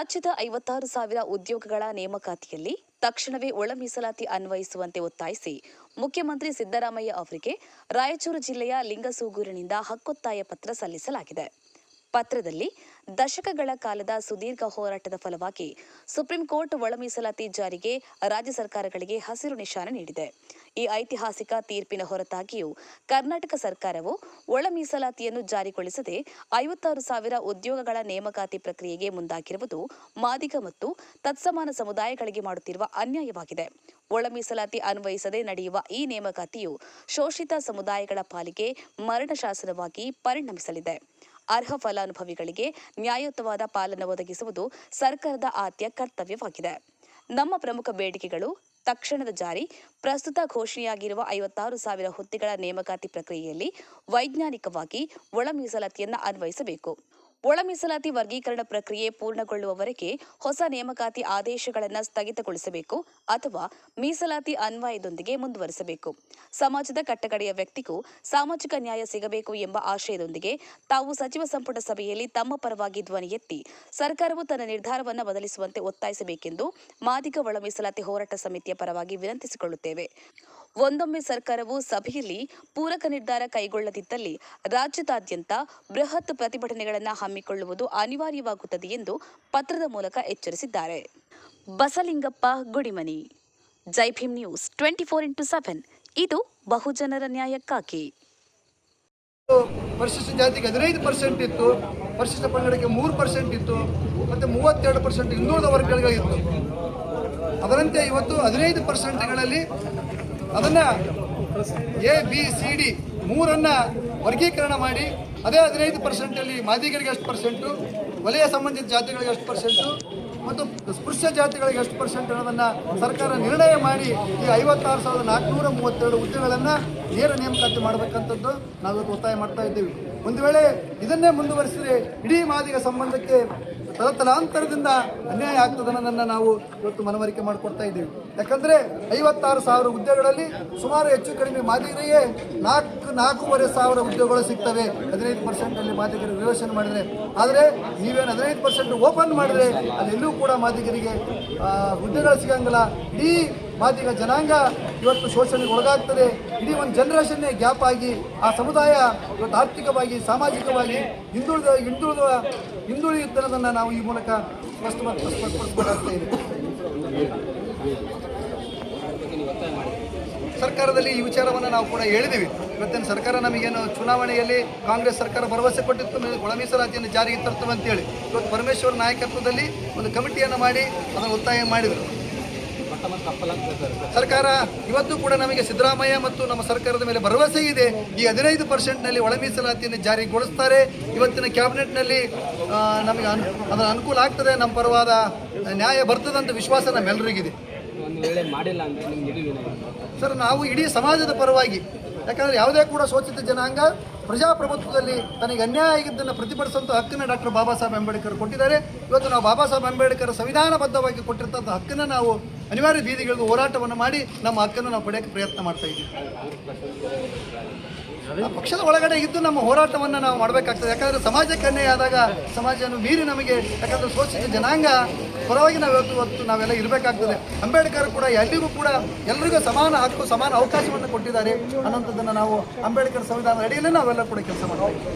ರಾಜ್ಯದ 56,000 ಉದ್ಯೋಗಗಳ ನೇಮಕಾತಿಯಲ್ಲಿ ತಕ್ಷಣವೇ ಒಳ ಮೀಸಲಾತಿ ಅನ್ವಯಿಸುವಂತೆ ಒತ್ತಾಯಿಸಿ ಮುಖ್ಯಮಂತ್ರಿ ಸಿದ್ದರಾಮಯ್ಯ ಅವರಿಗೆ ರಾಯಚೂರು ಜಿಲ್ಲೆಯ ಲಿಂಗಸೂಗೂರಿನಿಂದ ಹಕ್ಕೊತ್ತಾಯ ಪತ್ರ ಸಲ್ಲಿಸಲಾಗಿದೆ. ಪತ್ರದಲ್ಲಿ ದಶಕಗಳ ಕಾಲದ ಸುದೀರ್ಘ ಹೋರಾಟದ ಫಲವಾಗಿ ಸುಪ್ರೀಂ ಕೋರ್ಟ್ ಒಳ ಮೀಸಲಾತಿ ಜಾರಿಗೆ ರಾಜ್ಯ ಸರ್ಕಾರಗಳಿಗೆ ಹಸಿರು ನಿಶಾನೆ ನೀಡಿದೆ. ಈ ಐತಿಹಾಸಿಕ ತೀರ್ಪಿನ ಹೊರತಾಗಿಯೂ ಕರ್ನಾಟಕ ಸರ್ಕಾರವು ಒಳ ಮೀಸಲಾತಿಯನ್ನು ಜಾರಿಗೊಳಿಸದೆ 56,000 ಉದ್ಯೋಗಗಳ ನೇಮಕಾತಿ ಪ್ರಕ್ರಿಯೆಗೆ ಮುಂದಾಗಿರುವುದು ಮಾದಿಗ ಮತ್ತು ತತ್ಸಮಾನ ಸಮುದಾಯಗಳಿಗೆ ಮಾಡುತ್ತಿರುವ ಅನ್ಯಾಯವಾಗಿದೆ. ಒಳ ಮೀಸಲಾತಿ ಅನ್ವಯಿಸದೆ ನಡೆಯುವ ಈ ನೇಮಕಾತಿಯು ಶೋಷಿತ ಸಮುದಾಯಗಳ ಪಾಲಿಗೆ ಮರಣ ಶಾಸನವಾಗಿ ಪರಿಣಮಿಸಲಿದೆ. ಅರ್ಹ ಫಲಾನುಭವಿಗಳಿಗೆ ನ್ಯಾಯಯುತವಾದ ಪಾಲನ್ನು ಒದಗಿಸುವುದು ಸರ್ಕಾರದ ಆದ್ಯ ಕರ್ತವ್ಯವಾಗಿದೆ. ನಮ್ಮ ಪ್ರಮುಖ ಬೇಡಿಕೆಗಳು ತಕ್ಷಣದ ಜಾರಿ, ಪ್ರಸ್ತುತ ಘೋಷಣೆಯಾಗಿರುವ 56,000 ಹುದ್ದೆಗಳ ನೇಮಕಾತಿ ಪ್ರಕ್ರಿಯೆಯಲ್ಲಿ ವೈಜ್ಞಾನಿಕವಾಗಿ ಒಳ ಮೀಸಲಾತಿಯನ್ನು ಅನ್ವಯಿಸಬೇಕು. ಒಳ ಮೀಸಲಾತಿ ವರ್ಗೀಕರಣ ಪ್ರಕ್ರಿಯೆ ಪೂರ್ಣಗೊಳ್ಳುವವರೆಗೆ ಹೊಸ ನೇಮಕಾತಿ ಆದೇಶಗಳನ್ನು ಸ್ಥಗಿತಗೊಳಿಸಬೇಕು ಅಥವಾ ಮೀಸಲಾತಿ ಅನ್ವಯದೊಂದಿಗೆ ಮುಂದುವರಿಸಬೇಕು. ಸಮಾಜದ ಕಟ್ಟಕಡೆಯ ವ್ಯಕ್ತಿಗೂ ಸಾಮಾಜಿಕ ನ್ಯಾಯ ಸಿಗಬೇಕು ಎಂಬ ಆಶಯದೊಂದಿಗೆ ತಾವು ಸಚಿವ ಸಂಪುಟ ಸಭೆಯಲ್ಲಿ ತಮ್ಮ ಪರವಾಗಿ ಧ್ವನಿ ಎತ್ತಿ ಸರ್ಕಾರವು ತನ್ನ ನಿರ್ಧಾರವನ್ನು ಬದಲಿಸುವಂತೆ ಒತ್ತಾಯಿಸಬೇಕೆಂದು ಮಾದಿಗ ಒಳ ಮೀಸಲಾತಿ ಹೋರಾಟ ಸಮಿತಿಯ ಪರವಾಗಿ ವಿನಂತಿಸಿಕೊಳ್ಳುತ್ತೇವೆ. ಒಂದೊಮ್ಮೆ ಸರ್ಕಾರವು ಸಭೆಯಲ್ಲಿ ಪೂರಕ ನಿರ್ಧಾರ ಕೈಗೊಳ್ಳದಿದ್ದಲ್ಲಿ ರಾಜ್ಯದಾದ್ಯಂತ ಬೃಹತ್ ಪ್ರತಿಭಟನೆಗಳನ್ನು ಹಮ್ಮಿಕೊಳ್ಳುವುದು ಅನಿವಾರ್ಯವಾಗುತ್ತದೆ ಎಂದು ಪತ್ರದ ಮೂಲಕ ಎಚ್ಚರಿಸಿದ್ದಾರೆ. ಬಸಲಿಂಗಪ್ಪ ಗುಡಿಮನಿ, ಜೈ ಭೀಮ್ ನ್ಯೂಸ್ 24x7. ಇದು ಬಹುಜನರ ನ್ಯಾಯಕ್ಕಾಗಿ. ಪರಿಶಿಷ್ಟ ಜಾತಿಗೆ 15% ಇತ್ತು, ಪರಿಶಿಷ್ಟ ಪಂಗಡಕ್ಕೆ 3% ಇತ್ತು, ಮತ್ತು 32% ಹಿಂದುಳಿದ ವರ್ಗಗಳಿಗೆ ಇತ್ತು. ಅದರಂತೆ ಇವತ್ತು 15%ಗಳಲ್ಲಿ ಅದನ್ನು ABCD 3 ವರ್ಗೀಕರಣ ಮಾಡಿ ಅದೇ 15%ಅಲ್ಲಿ ಮಾದಿಗರಿಗೆ ಎಷ್ಟು ಪರ್ಸೆಂಟು, ವಲಯ ಸಂಬಂಧಿತ ಜಾತಿಗಳಿಗೆ ಎಷ್ಟು ಪರ್ಸೆಂಟು ಮತ್ತು ಸ್ಪೃಶ್ಯ ಜಾತಿಗಳಿಗೆ ಎಷ್ಟು ಪರ್ಸೆಂಟ್ ಅನ್ನೋದನ್ನು ಸರ್ಕಾರ ನಿರ್ಣಯ ಮಾಡಿ ಈ 56,432 ಹುದ್ದೆಗಳನ್ನು ನೇರ ನೇಮಕಾತಿ ಮಾಡಬೇಕಂತದ್ದು ನಾವು ಒತ್ತಾಯ ಮಾಡ್ತಾ ಇದ್ದೀವಿ. ಒಂದು ವೇಳೆ ಇದನ್ನೇ ಮುಂದುವರಿಸಿದರೆ ಇಡೀ ಮಾದಿಗ ಸಂಬಂಧಕ್ಕೆ ತಲತಲಾಂತರದಿಂದ ಅನ್ಯಾಯ ಆಗ್ತದೆ ಅನ್ನೋದನ್ನು ನಾವು ಇವತ್ತು ಮನವರಿಕೆ ಮಾಡಿಕೊಡ್ತಾ ಇದ್ದೀವಿ. ಯಾಕಂದರೆ 56,000 ಹುದ್ದೆಗಳಲ್ಲಿ ಸುಮಾರು ಹೆಚ್ಚು ಕಡಿಮೆ ಮಾದಿಗರಿಗೆ 4,500 ಹುದ್ದೆಗಳು ಸಿಗ್ತವೆ 15%ಅಲ್ಲಿ ಮಾದಿಗರಿಗೆ ರಿಸರ್ವೇಷನ್ ಮಾಡಿದರೆ. ಆದರೆ ನೀವೇನು 15% ಓಪನ್ ಮಾಡಿದರೆ ಅಲ್ಲೆಲ್ಲೂ ಕೂಡ ಮಾದಿಗರಿಗೆ ಹುದ್ದೆಗಳು ಸಿಗಂಗಿಲ್ಲ. ಇಡೀ ಮಾದಿಗ ಜನಾಂಗ ಇವತ್ತು ಶೋಷಣೆಗೆ ಒಳಗಾಗ್ತದೆ. ಇಡೀ ಒಂದು ಜನರೇಷನ್ನೇ ಗ್ಯಾಪ್ ಆಗಿ ಆ ಸಮುದಾಯ ಇವತ್ತು ಆರ್ಥಿಕವಾಗಿ ಸಾಮಾಜಿಕವಾಗಿ ಹಿಂದುಳಿಯುತ್ತನ್ನೋದನ್ನು ನಾವು ಈ ಮೂಲಕ ಸ್ಪಷ್ಟಪಡಿಸಬೇಕಾಗ್ತಾ ಇದೆ. ಸರ್ಕಾರದಲ್ಲಿ ಈ ವಿಚಾರವನ್ನು ನಾವು ಕೂಡ ಹೇಳಿದ್ದೀವಿ. ಇವತ್ತಿನ ಸರ್ಕಾರ ನಮಗೇನು ಚುನಾವಣೆಯಲ್ಲಿ ಕಾಂಗ್ರೆಸ್ ಸರ್ಕಾರ ಭರವಸೆ ಕೊಟ್ಟಿತ್ತು ಒಳ ಮೀಸಲಾತಿಯನ್ನು ಜಾರಿಗೆ ತರ್ತವೆ ಅಂತೇಳಿ. ಇವತ್ತು ಪರಮೇಶ್ವರ್ ನಾಯಕತ್ವದಲ್ಲಿ ಒಂದು ಕಮಿಟಿಯನ್ನು ಮಾಡಿ ಅದನ್ನು ಒತ್ತಾಯ ಮಾಡಿದರು. ಸರ್ಕಾರ ಇವತ್ತು ಕೂಡ ನಮಗೆ ಸಿದ್ದರಾಮಯ್ಯ ಮತ್ತು ನಮ್ಮ ಸರ್ಕಾರದ ಮೇಲೆ ಭರವಸೆ ಇದೆ. ಈ 15%ನಲ್ಲಿ ಒಳ ಮೀಸಲಾತಿಯನ್ನು ಜಾರಿಗೊಳಿಸ್ತಾರೆ. ಇವತ್ತಿನ ಕ್ಯಾಬಿನೆಟ್ನಲ್ಲಿ ನಮಗೆ ಅದರ ಅನುಕೂಲ ಆಗ್ತದೆ, ನಮ್ಮ ಪರವಾದ ನ್ಯಾಯ ಬರ್ತದಂತ ವಿಶ್ವಾಸ ನಮ್ಮೆಲ್ಲರಿಗಿದೆ. ಸರ್, ನಾವು ಇಡೀ ಸಮಾಜದ ಪರವಾಗಿ, ಯಾಕಂದರೆ ಯಾವುದೇ ಕೂಡ ಶೋಷಿತ ಜನಾಂಗ ಪ್ರಜಾಪ್ರಭುತ್ವದಲ್ಲಿ ತನಗೆ ಅನ್ಯಾಯ ಆಗಿದ್ದನ್ನು ಪ್ರತಿಭಟಿಸುವಂಥ ಹಕ್ಕನ್ನು ಡಾಕ್ಟರ್ ಬಾಬಾ ಸಾಹೇಬ್ ಅಂಬೇಡ್ಕರ್ ಕೊಟ್ಟಿದ್ದಾರೆ. ಇವತ್ತು ನಾವು ಬಾಬಾ ಸಾಹೇಬ್ ಅಂಬೇಡ್ಕರ್ ಸಂವಿಧಾನಬದ್ಧವಾಗಿ ಕೊಟ್ಟಿರ್ತಂಥ ಹಕ್ಕನ್ನು ನಾವು ಅನಿವಾರ್ಯ ಬೀದಿಗಳಿಗೂ ಹೋರಾಟವನ್ನು ಮಾಡಿ ನಮ್ಮ ಹಕ್ಕನ್ನು ನಾವು ಪಡೆಯೋಕ್ಕೆ ಪ್ರಯತ್ನ ಮಾಡ್ತಾ ಇದ್ದೀವಿ. ಪಕ್ಷದ ಒಳಗಡೆ ಇದ್ದು ನಮ್ಮ ಹೋರಾಟವನ್ನು ನಾವು ಮಾಡಬೇಕಾಗ್ತದೆ. ಯಾಕಂದರೆ ಸಮಾಜಕ್ಕೆ ಅನ್ಯಾಯ ಆದಾಗ ಸಮಾಜವನ್ನು ಮೀರಿ ನಮಗೆ, ಯಾಕಂದರೆ ಶೋಷಿತ ಜನಾಂಗ ಪರವಾಗಿ ನಾವು ಇವತ್ತು ನಾವೆಲ್ಲ ಇರಬೇಕಾಗ್ತದೆ. ಅಂಬೇಡ್ಕರ್ ಕೂಡ ಎಲ್ರಿಗೂ ಸಮಾನ ಹಕ್ಕು ಸಮಾನ ಅವಕಾಶವನ್ನು ಕೊಟ್ಟಿದ್ದಾರೆ ಅನ್ನೋಂಥದ್ದನ್ನು ನಾವು ಅಂಬೇಡ್ಕರ್ ಸಂವಿಧಾನದ ಅಡಿಯಲ್ಲೇ ನಾವೆಲ್ಲ ಕೂಡ ಕೆಲಸ ಮಾಡ್ತೀವಿ.